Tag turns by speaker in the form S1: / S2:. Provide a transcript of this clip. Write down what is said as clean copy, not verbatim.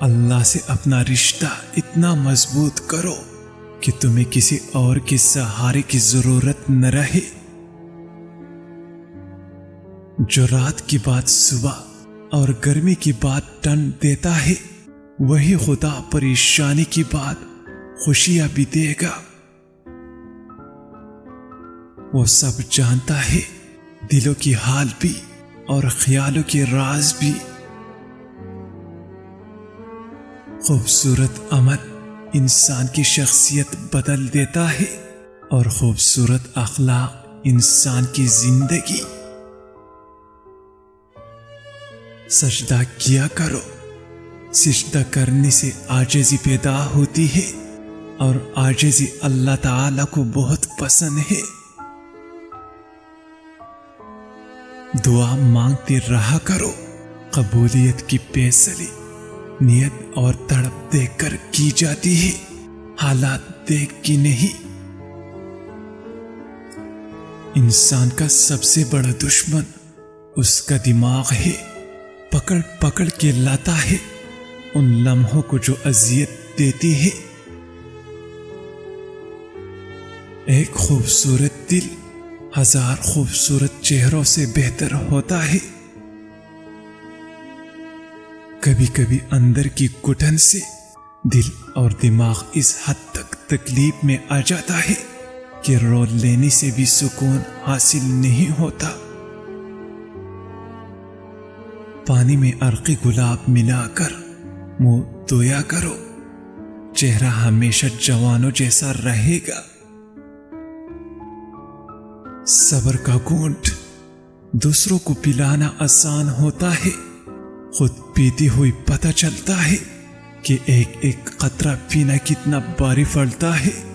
S1: اللہ سے اپنا رشتہ اتنا مضبوط کرو کہ تمہیں کسی اور کے سہارے کی ضرورت نہ رہے۔ جو رات کی بات صبح اور گرمی کی بات ٹن دیتا ہے، وہی خدا پریشانی کی بات خوشیاں بھی دے گا۔ وہ سب جانتا ہے، دلوں کی حال بھی اور خیالوں کے راز بھی۔ خوبصورت عمل انسان کی شخصیت بدل دیتا ہے اور خوبصورت اخلاق انسان کی زندگی۔ سجدہ کیا کرو، سجدہ کرنے سے عاجزی پیدا ہوتی ہے اور عاجزی اللہ تعالی کو بہت پسند ہے۔ دعا مانگتے رہا کرو، قبولیت کی فیصلے نیت اور تڑپ دیکھ کر کی جاتی ہے، حالات دیکھ کے نہیں۔ انسان کا سب سے بڑا دشمن اس کا دماغ ہے، پکڑ پکڑ کے لاتا ہے ان لمحوں کو جو اذیت دیتی ہے۔ ایک خوبصورت دل ہزار خوبصورت چہروں سے بہتر ہوتا ہے۔ کبھی کبھی اندر کی گھٹن سے دل اور دماغ اس حد تک تکلیف میں آ جاتا ہے کہ رو لینے سے بھی سکون حاصل نہیں ہوتا۔ پانی میں عرقی گلاب ملا کر منہ دھویا کرو، چہرہ ہمیشہ جوانوں جیسا رہے گا۔ صبر کا گھونٹ دوسروں کو پلانا آسان ہوتا ہے، خود پیتی ہوئی پتہ چلتا ہے کہ ایک ایک قطرہ پینا کتنا بھاری پڑتا ہے۔